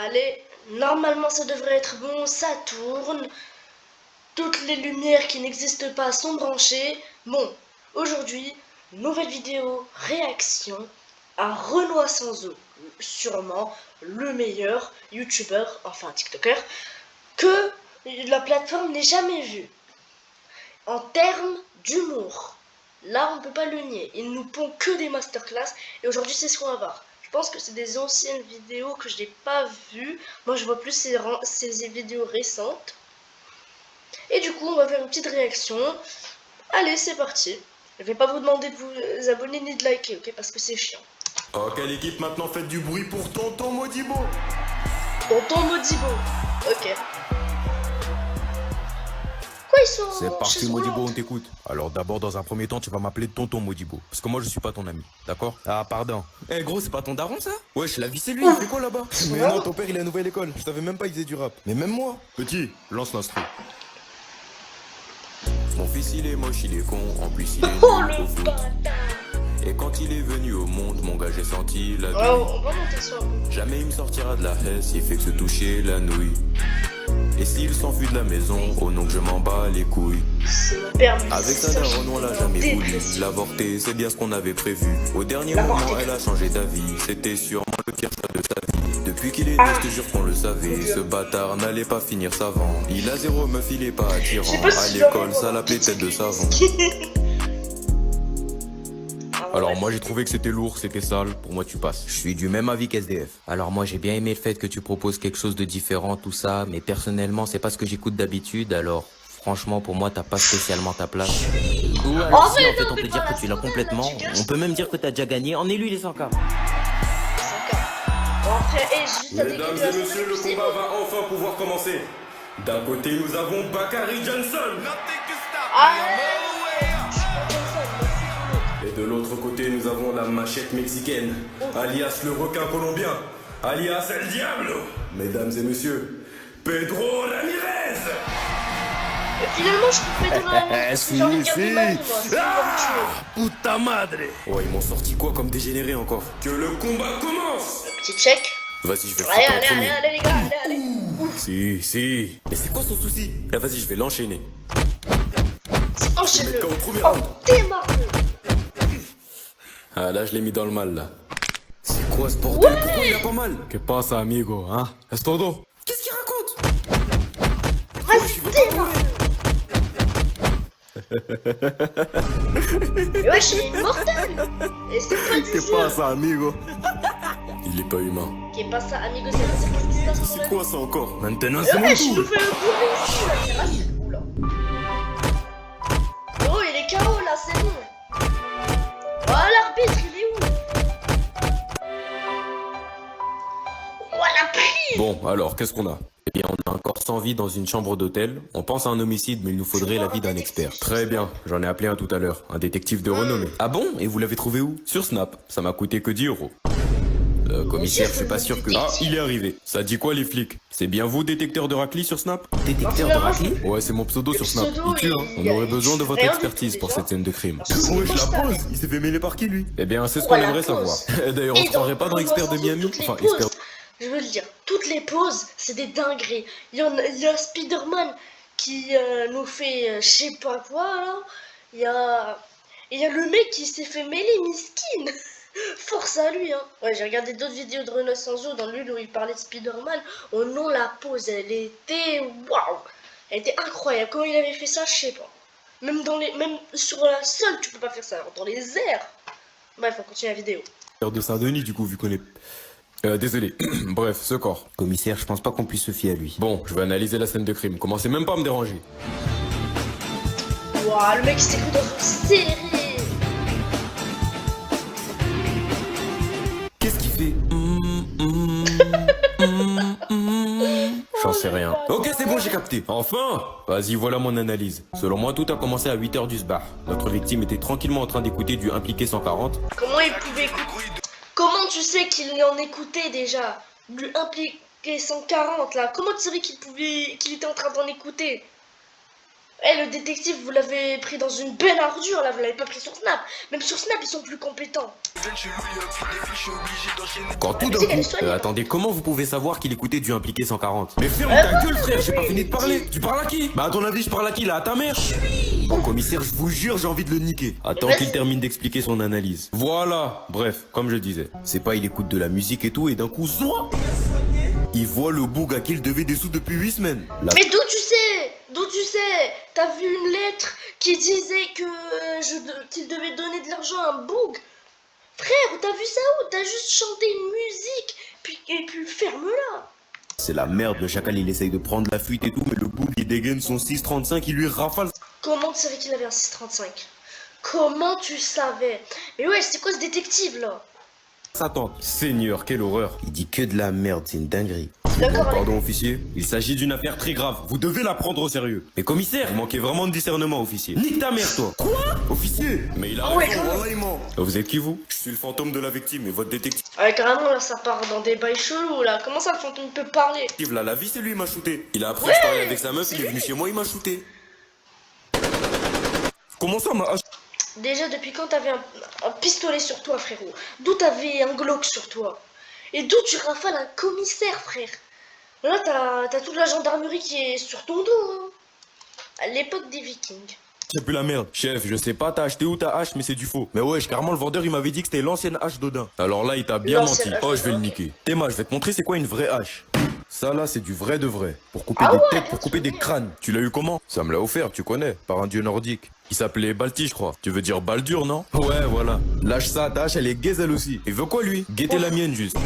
Allez, normalement ça devrait être bon, ça tourne. Toutes les lumières qui n'existent pas sont branchées. Bon, aujourd'hui, nouvelle vidéo, réaction à Renoir Sans eau. Sûrement le meilleur youtubeur, enfin tiktoker, que la plateforme n'ait jamais vu. En termes d'humour, là on ne peut pas le nier, il nous pond que des masterclass et aujourd'hui c'est ce qu'on va voir. Je pense que c'est des anciennes vidéos que je n'ai pas vues, moi je vois plus ces vidéos récentes. Et du coup on va faire une petite réaction. Allez c'est parti. Je vais pas vous demander de vous abonner ni de liker, ok, parce que c'est chiant. Ok l'équipe, maintenant faites du bruit pour Tonton Modibo. Tonton Modibo, ok. Quoi ils sont C'est parti chez Modibo, Hollande on t'écoute. Alors d'abord dans un premier temps tu vas m'appeler Tonton Modibo. Parce que moi je suis pas ton ami, d'accord? Ah pardon. Eh gros, c'est pas ton daron ça? Wesh, la vie c'est lui, il fait quoi là-bas? Mais non, ton père il a une nouvelle école. Je savais même pas qu'il faisait du rap. Mais même moi. Petit, lance l'instru. Mon fils il est moche, il est con, en plus il est Oh nul au le foot. bâtard. Et quand il est venu au monde, mon gars j'ai senti la Ouais, douille. on va monter ça. Jamais il me sortira de la hesse, il fait que se toucher la nouille. Et s'il s'enfuit de la maison, au nom que je m'en bats les couilles. C'est mon père, mais Avec c'est sa ça, daronne on l'a je jamais voulu. déteste. L'avorter c'est bien ce qu'on avait prévu. Au dernier L'avorter. moment elle a changé d'avis. C'était sûrement le pire choix de sa vie. Depuis qu'il est né je te jure qu'on le savait. Ce bâtard n'allait pas finir savant. Il a zéro meuf, il est pas Je sais attirant. pas À si l'école ça l'appelait tête de savon. Alors moi j'ai trouvé que c'était lourd, c'était sale. Pour moi tu passes. Je suis du même avis qu'SDF. Alors moi j'ai bien aimé le fait que tu proposes quelque chose de différent, tout ça, mais personnellement c'est pas ce que j'écoute d'habitude, alors franchement pour moi t'as pas spécialement ta place. Ou alors si mais en fait non, on mais peut dire pas que tu l'as la complètement, scène, là, tu on casses. peut même dire que t'as déjà gagné, en élu les 100K. Bon après, juste à Mesdames dégueu, et messieurs, le combat va enfin pouvoir commencer. D'un côté nous avons Bakary Johnson. Et de l'autre côté nous avons la machette mexicaine, alias le requin colombien, alias El Diablo. Mesdames et messieurs, Pedro Ramirez. Et finalement, je trouve Pedro Ramirez, Si, j'ai envie de garder si. ma vie, moi, c'est pour me tuer. Puta madre. Oh ils m'ont sorti quoi comme dégénéré encore? Que le combat commence. Petit check. Vas-y je vais Allez, frapper en allez, premier. allez, allez, les gars, allez, allez. Si. Mais c'est quoi son souci? Là vas-y je vais l'enchaîner. Enchaîne-le. KO au premier Oh, round. démarre-le. Ah là je l'ai mis dans le mal là. C'est quoi ce bordel? Ouais. Pourquoi il a pas mal? Que pasa amigo, hein? Es todo. Qu'est-ce qu'il raconte? Vas-y, démarre-le. Mais wesh, il est mortel. Et c'est pas du Que jeu. pasa amigo? Il est pas humain. Qu'est pas ça, amigo, c'est qu'est-ce qui se passe pour C'est le quoi ça encore? Maintenant Eh c'est mon wesh, il nous tour. fait le bourré ici, là, c'est raciste. Oula. Oh, il est KO là, c'est bon. Oh, l'arbitre, il est où? Oh, la prise. Bon, alors, qu'est-ce qu'on a? Eh bien, on a un corps sans vie dans une chambre d'hôtel. On pense à un homicide, mais il nous faudrait l'avis d'un expert. Très bien, j'en ai appelé un tout à l'heure. Un détective de renommée. Ah bon? Et vous l'avez trouvé où? Sur Snap. Ça m'a coûté que 10 euros. Commissaire, je suis pas sûr que... Ah, il est arrivé. Ça dit quoi, les flics? C'est bien vous, détecteur de raclis sur Snap? Détecteur de raclis? Ouais, c'est mon pseudo sur Snap. pseudo, Il tue, hein. il- On aurait besoin de votre rien du expertise tout, pour déjà. cette scène de crime. Wesh, la pause. Il s'est fait mêler par qui lui? Eh bien, c'est ce Oh, qu'on la aimerait pause. savoir. D'ailleurs, on Et se croirait pas dans Expert de Miami? toutes les Enfin, pauses, Expert... je veux le dire, toutes les pauses, c'est des dingueries. Il y a Spider-Man qui nous fait je sais pas quoi, là. Il y a le mec qui s'est fait mêler, miskin. Force à lui, hein. Ouais, j'ai regardé d'autres vidéos de Renaud Sanzo dans l'une où il parlait de Spider-Man. Oh non, la pause, elle était waouh. Elle était incroyable. Comment il avait fait ça, je sais pas. Même sur la sol, tu peux pas faire ça. Alors, dans les airs. Bref, on continue la vidéo. de Saint-Denis, du coup, vu qu'on est... désolé. Bref, ce corps. Commissaire, je pense pas qu'on puisse se fier à lui. Bon, je vais analyser la scène de crime. Commencez même pas à me déranger. Waouh, le mec s'est cru dans une série. Qu'est-ce qu'il fait? J'en sais rien. Ok, c'est bon, j'ai capté. Enfin! Vas-y, voilà mon analyse. Selon moi, tout a commencé à 8h du sbar. Notre victime était tranquillement en train d'écouter du Impliqué 140. Comment il pouvait écouter? Comment tu sais qu'il en écoutait déjà? Du Impliqué 140 là. Comment tu savais qu'il était en train d'en écouter? Eh, le détective, vous l'avez pris dans une belle ordure, là, vous l'avez pas pris sur Snap. Même sur Snap, ils sont plus compétents. Quand tout d'un musique, elle est coup... soignée, hein. attendez, comment vous pouvez savoir qu'il écoutait du impliqué 140? Mais ferme ta gueule, frère, j'ai pas fini de parler. Tu parles à qui? Bah à ton avis, je parle à qui, là? À ta mère? Bon, commissaire, je vous jure, j'ai envie de le niquer. Attends Vas-y. qu'il termine d'expliquer son analyse. Voilà. Bref, comme je disais, c'est pas il écoute de la musique et tout, et d'un coup, zoua, il voit le boug à qui il devait des sous depuis 8 semaines. La... Mais d'où tu sais? D'où tu sais? T'as vu une lettre qui disait que qu'il devait donner de l'argent à un boug? Frère, t'as vu ça où? T'as juste chanté une musique, et puis ferme-la. C'est la merde, le chacal il essaye de prendre la fuite et tout, mais le boug il dégaine son 6,35, il lui rafale. Comment tu savais qu'il avait un 6,35? Comment tu savais? Mais ouais, c'est quoi ce détective là? Sa tante. Seigneur, quelle horreur. Il dit que de la merde, c'est une dinguerie. D'accord avec Pardon, officier. Il s'agit d'une affaire très grave. Vous devez la prendre au sérieux. Mais commissaire, vous manquez vraiment de discernement, officier. Nique ta mère, toi. Quoi? Officier. Mais il a ouais, raison, quand même. voilà, il ment. Vous êtes qui, vous? Je suis le fantôme de la victime et votre détective. Ouais, carrément là, ça part dans des bails chelous là. Comment ça, le fantôme peut parler? Là, la vie, c'est lui, il m'a shooté. Il a appris que je parlais avec sa meuf, il est venu chez moi, il m'a shooté. Comment ça, m'a... Déjà, depuis quand t'avais un pistolet sur toi, frérot? D'où t'avais un Glock sur toi? Et d'où tu rafales un commissaire, frère? Là, t'as toute la gendarmerie qui est sur ton dos, hein. À l'époque des Vikings. C'est plus la merde. Chef, je sais pas, t'as acheté où ta hache, mais c'est du faux. Mais wesh, carrément, le vendeur, il m'avait dit que c'était l'ancienne hache d'Odin. Alors là, il t'a bien menti. L'ancienne hache Oh, je vais le d'Odin, niquer. Théma, je vais te montrer c'est quoi une vraie hache. Ça là, c'est du vrai de vrai. Pour couper Ah des ouais, têtes, bien pour couper sûr. des crânes. Tu l'as eu comment? Ça me l'a offert, tu connais, par un dieu nordique. Il s'appelait Balti, je crois. Tu veux dire Baldur, non? Ouais, voilà. Lâche ça, ta hache, elle est gaze elle aussi. Il veut quoi, lui? Guetter la mienne, juste.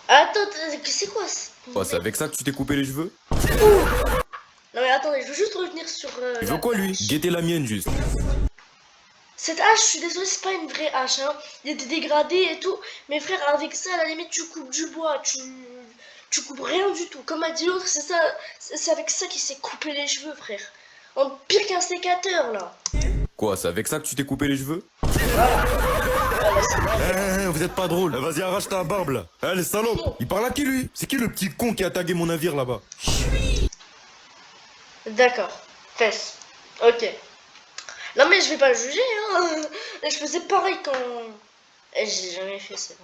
Attends, c'est quoi Oh, c'est avec ça que tu t'es coupé les cheveux? Non mais attendez, je veux juste revenir sur Il la veut quoi, lui? hache. Guetter la mienne, juste. Cette hache, je suis désolée, c'est pas une vraie hache, hein. Il y a des dégradés et tout. Mais frère, avec ça, à la limite, tu coupes du bois, tu coupes rien du tout. Comme a dit l'autre, c'est ça, c'est avec ça qu'il s'est coupé les cheveux, frère. En pire qu'un sécateur, là. Quoi, c'est avec ça que tu t'es coupé les cheveux? Vous êtes pas drôle. Vas-y, arrache ta barbe là. Les salopes. Il parle à qui lui? C'est qui le petit con qui a tagué mon navire là-bas? D'accord, fesse. Ok. Non mais je vais pas le juger, hein. Je faisais pareil quand... J'ai jamais fait ça.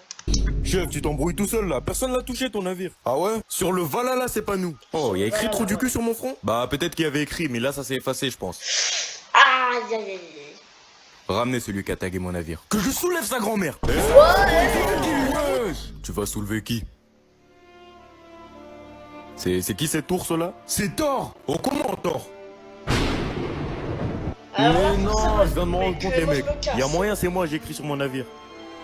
Chef, tu t'embrouilles tout seul là. Personne l'a touché ton navire. Ah ouais? Sur le Valhalla, c'est pas nous. Oh, il y a écrit trou du cul sur mon front? Bah, peut-être qu'il y avait écrit, mais là, ça s'est effacé, je pense. Aïe aïe aïe aïe. Ramenez celui qui a tagué mon navire. Que je soulève sa grand-mère. Tu vas soulever qui? C'est qui cet ours là? C'est Thor. Oh, comment Thor? Alors là, Mais non, forcément, je viens de me rendre mec, compte les moi, je mecs. me casse. Il y a moyen, c'est moi, j'ai écrit sur mon navire.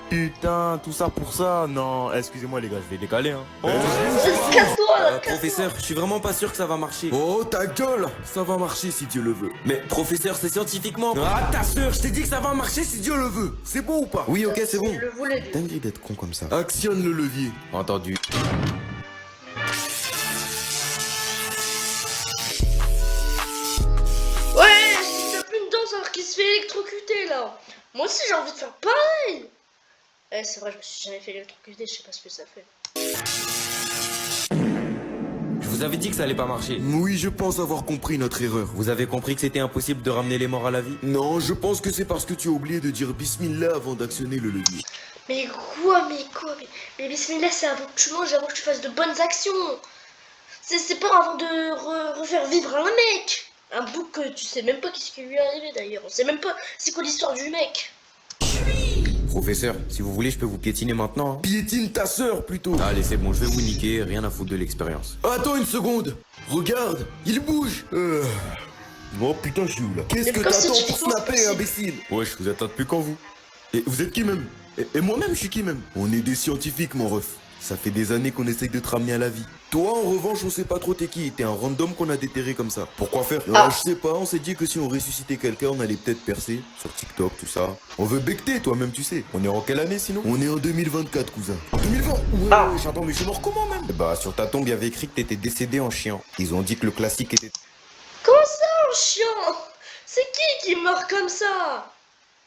Putain, tout ça pour ça? Non, excusez-moi les gars, je vais décaler hein. Casse-toi là, casse-toi. Professeur, je suis vraiment pas sûr que ça va marcher. Oh, ta gueule! Ça va marcher si Dieu le veut. Mais professeur, c'est scientifiquement. Ah, ta sœur, je t'ai dit que ça va marcher si Dieu le veut. C'est bon ou pas? Oui, ok, c'est bon. Je le voulais. Dinguerie d'être con comme ça. Actionne le levier. Entendu. Ouais, il tape une danse alors qu'il se fait électrocuter là. Moi aussi j'ai envie de faire pareil. Eh, c'est vrai, je me suis jamais fait électrocuter, je sais pas ce que ça fait. Je vous avais dit que ça allait pas marcher. Oui, je pense avoir compris notre erreur. Vous avez compris que c'était impossible de ramener les morts à la vie? Non, je pense que c'est parce que tu as oublié de dire Bismillah avant d'actionner le levier. Mais mais Bismillah, c'est avant que tu manges, avant que tu fasses de bonnes actions. C'est pas avant de refaire vivre un mec. Un bouc que tu sais même pas qu'est-ce qui lui est arrivé d'ailleurs. On sait même pas c'est quoi l'histoire du mec. Professeur, si vous voulez, je peux vous piétiner maintenant. Piétine ta sœur plutôt. Allez, c'est bon, je vais vous niquer, rien à foutre de l'expérience. Attends une seconde. Regarde, il bouge. Oh putain, je suis où là? Qu'est-ce Mais que comme t'attends si tu pour fais quoi, snapper, c'est imbécile? Wesh, vous êtes là depuis quand vous? Et vous êtes qui même? Et moi-même, je suis qui même? On est des scientifiques, mon ref. Ça fait des années qu'on essaye de te ramener à la vie. Toi, en revanche, on sait pas trop t'es qui. T'es un random qu'on a déterré comme ça. Pourquoi faire? Je sais pas, on s'est dit que si on ressuscitait quelqu'un, on allait peut-être percer. Sur TikTok, tout ça. On veut becter, toi-même, tu sais. On est en quelle année sinon? On est en 2024, cousin. 2020? Ouais, j'entends, mais je suis mort comment même? Bah, sur ta tombe, il y avait écrit que t'étais décédé en chiant. Ils ont dit que le classique était... Comment ça, en chiant? C'est qui meurt comme ça?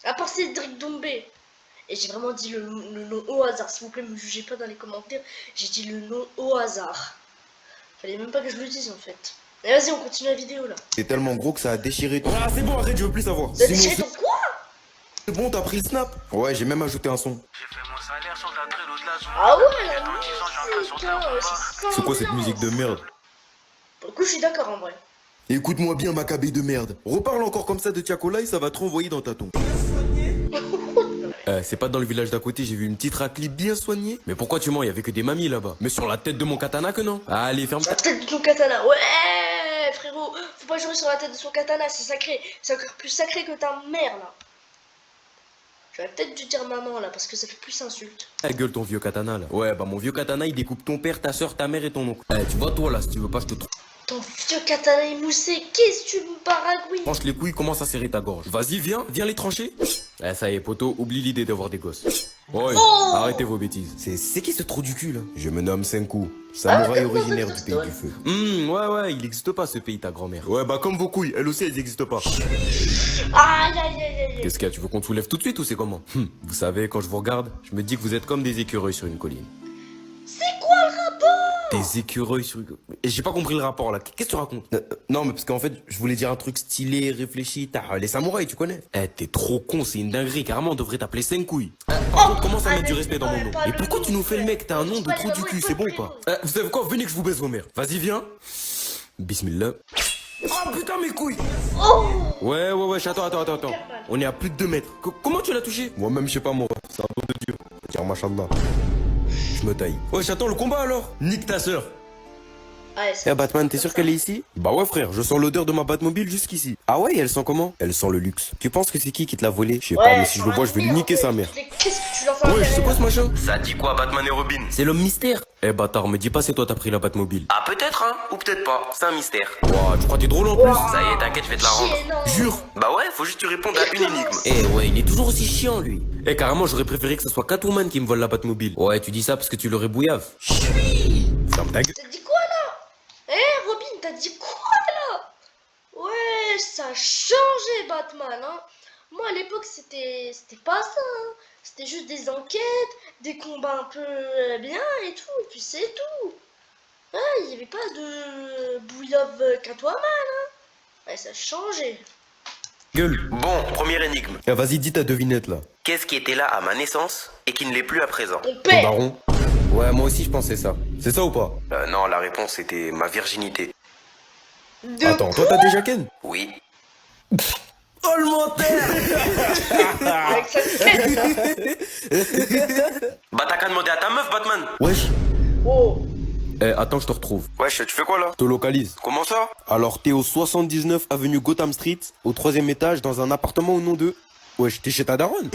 À part Cédric Doumbé. Et j'ai vraiment dit le nom au hasard. S'il vous plaît, me jugez pas dans les commentaires. J'ai dit le nom au hasard. Fallait même pas que je le dise en fait. Et vas-y, on continue la vidéo là. C'est tellement gros que ça a déchiré ton... Ah, c'est bon, arrête, je veux plus savoir. T'as déchiré ton quoi? C'est bon, t'as pris le snap? Ouais, j'ai même ajouté un son. J'ai fait mon salaire sur de la drill au-delà du Ah ouais, la Dans 10 ans, j'ai un musique, sur terre en bas. C'est quoi cette musique de merde? Pour le coup, je suis d'accord en vrai. Écoute-moi bien, Maccabée de merde. Reparle encore comme ça de Tiakola, ça va te renvoyer dans ta tombe. C'est pas dans le village d'à côté, j'ai vu une petite raclée bien soignée. Mais pourquoi tu mens? Il y avait que des mamies là-bas. Mais sur la tête de mon katana que non. Allez, ferme ta... La tête de ton katana, ouais, frérot. Faut pas jouer sur la tête de son katana, c'est sacré. C'est encore plus sacré que ta mère là. J'aurais peut-être dû dire maman là, parce que ça fait plus insulte. Ta gueule ton vieux katana là. Ouais, bah mon vieux katana il découpe ton père, ta soeur, ta mère et ton oncle. Tu vois toi là, si tu veux pas je te trouve. Ton vieux katana émoussé, qu'est-ce que tu me baragouines? Tranche les couilles, commence à serrer ta gorge. Vas-y, viens les trancher. Ça y est, poto, oublie l'idée d'avoir des gosses. Ouais, Oh arrêtez vos bêtises. C'est qui ce trou du cul là? Je me nomme Senku, samouraï originaire du pays du feu. Ouais, il existe pas ce pays, ta grand-mère. Ouais, bah comme vos couilles, elles aussi elles existent pas. Aïe, aïe, aïe, aïe. Qu'est-ce qu'il y a? Tu veux qu'on te soulève tout de suite ou c'est comment? Vous savez, quand je vous regarde, je me dis que vous êtes comme des écureuils sur une colline. C'est quoi le rapport? Des écureuils sur une colline. Et j'ai pas compris le rapport là. Qu'est-ce que tu racontes? Non, mais parce qu'en fait, je voulais dire un truc stylé, réfléchi. T'as les samouraïs, tu connais? T'es trop con, c'est une dinguerie. Carrément, on devrait t'appeler Senkouille. Par contre, commence à mettre du respect dans mon nom. Et pourquoi tu nous fais le mec? T'as un nom de trou du cul, c'est bon ou pas? Vous savez quoi? Venez que je vous baise vos mères. Vas-y, viens. Bismillah. Oh putain, mes couilles! Oh! Ouais, attends. On est à plus de 2 mètres. Comment tu l'as touché? Moi-même, je sais pas, moi. C'est un don de Dieu. Tiens, machallah. Je me taille. Ouais, j'attends le combat alors. Nique ta sœur. Ouais, c'est Batman, t'es sûr qu'elle est ici? Bah ouais, frère, je sens l'odeur de ma Batmobile jusqu'ici. Ah ouais, elle sent comment? Elle sent le luxe. Tu penses que c'est qui te l'a volé? Je sais pas, mais si je le vois, je vais lui niquer sa mère. Qu'est-ce que tu leur fais? Ouais, c'est quoi ce machin? Ça dit quoi, Batman et Robin? C'est l'homme mystère. Bâtard, me dis pas c'est toi t'as pris la Batmobile. Ah, peut-être, hein? Ou peut-être pas. C'est un mystère. Ouah, tu crois que t'es drôle en plus? Ça y est, t'inquiète, je vais te la rendre. Jure. Bah ouais, faut juste que tu répondes à une énigme. Ouais, il est toujours aussi chiant lui. Carrément, j'aurais préféré que ce soit Catwoman qui me vole la Batmobile. Ouais, tu dis ça parce que tu l'aurais bouillave. Ferme ta gueule. T'as dit quoi là? Robin, t'as dit quoi là? Ouais, ça a changé Batman, hein. Moi à l'époque c'était pas ça, hein. C'était juste des enquêtes, des combats un peu bien et tout, et puis c'est tout. Ouais, il n'y avait pas de bouillave Catwoman, hein. Ouais, ça a changé. Gueule. Bon, première énigme. Vas-y, dis ta devinette là. Qu'est-ce qui était là à ma naissance et qui ne l'est plus à présent? Ton Ton père. baron. Ouais, moi aussi je pensais ça. C'est ça ou pas? Non, la réponse c'était ma virginité. De Attends, toi t'as déjà Ken? Oui. Oh le menteur. avec sa tête. Bah t'as qu'à demander à ta meuf, Batman. Wesh. Oh. Attends, je te retrouve. Wesh, tu fais quoi là? Je te localise. Comment ça? Alors, t'es au 79 avenue Gotham Street, au 3e étage, dans un appartement au nom de... Wesh, t'es chez ta daronne?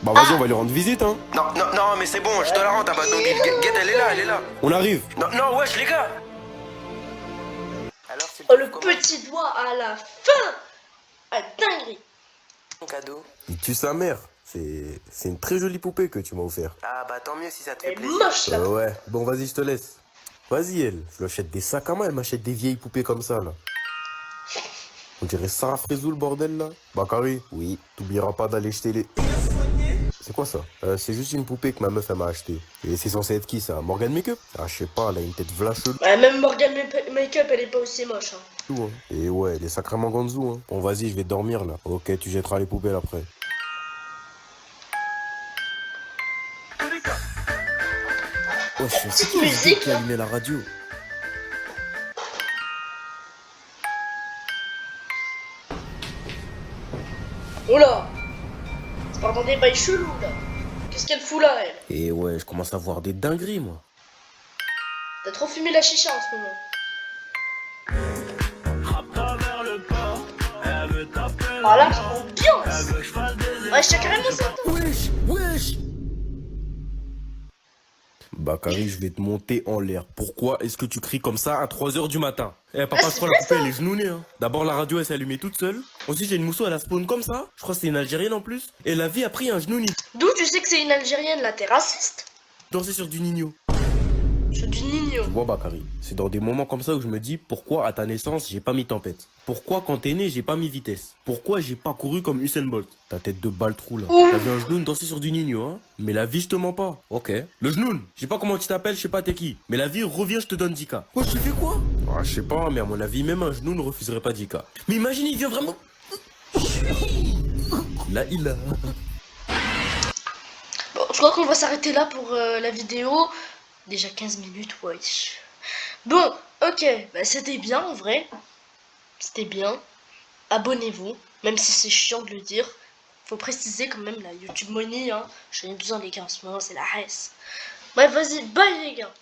Bah vas-y, on va lui rendre visite, hein. Non, mais c'est bon, je te la rends ta Batmobile. Guette, elle est là. On arrive. Non, wesh, les gars. Alors, c'est Oh, le petit doigt à la fin. Ah, dinguerie. ton cadeau. Il tue sa mère. C'est une très jolie poupée que tu m'as offert. Ah bah tant mieux si ça te fait Elle est plaisir. moche là. Ouais, bon vas-y, je te laisse. Vas-y, elle. Je lui achète des sacs à main, elle m'achète des vieilles poupées comme ça, là. On dirait Sarah Frézou, le bordel, là. Bakary, oui, t'oublieras pas d'aller jeter les... C'est quoi ça? C'est juste une poupée que ma meuf, elle m'a acheté. Et c'est censé être qui, ça? Morgan Makeup? Ah, je sais pas, elle a une tête vlacheuse. Ouais, même Morgan Makeup, elle est pas aussi moche, hein. Tout, hein. Et ouais, elle est sacrément ganzou, hein. Bon, vas-y, je vais dormir, là. Ok, tu jetteras les poubelles après. Ouais, c'est Petite musique, qui a allumé la radio. Oh là. C'est pas dans des bails chelous là. Qu'est-ce qu'elle fout là, elle? Et ouais, je commence à voir des dingueries, moi. T'as trop fumé la chicha en ce moment. Ah là, ambiance. Ouais, je tiens carrément ça. Wesh. Bakary, je vais te monter en l'air. Pourquoi est-ce que tu cries comme ça à 3h du matin? Papa, je crois la poupée, elle est genounée, hein. D'abord, la radio, elle s'est allumée toute seule. Ensuite, j'ai une mousseau, elle a spawn comme ça. Je crois que c'est une Algérienne en plus. Et la vie a pris un genouni. D'où tu sais que c'est une Algérienne là? T'es raciste? Danser sur du Nino. Je suis du Nino. Tu vois, Bakary, c'est dans des moments comme ça où je me dis pourquoi à ta naissance j'ai pas mis tempête? Pourquoi quand t'es né j'ai pas mis vitesse? Pourquoi j'ai pas couru comme Usain Bolt? Ta tête de balle trou là. T'as vu un genoun danser sur du Nino, hein? Mais la vie je te mens pas. Ok. Le genoun, je sais pas comment tu t'appelles, je sais pas t'es qui. Mais la vie revient, je te donne 10K. Quoi, tu fais quoi? Ah, je sais pas, mais à mon avis, même un genou ne refuserait pas Dika. Mais imagine, il vient vraiment... Là, il a... Bon, je crois qu'on va s'arrêter là pour la vidéo. Déjà 15 minutes, wesh. Bon, ok, bah, c'était bien en vrai. C'était bien. Abonnez-vous, même si c'est chiant de le dire. Faut préciser quand même la YouTube Money, hein. J'en ai besoin les gars en ce moment, c'est la res. Bref, vas-y, bye les gars.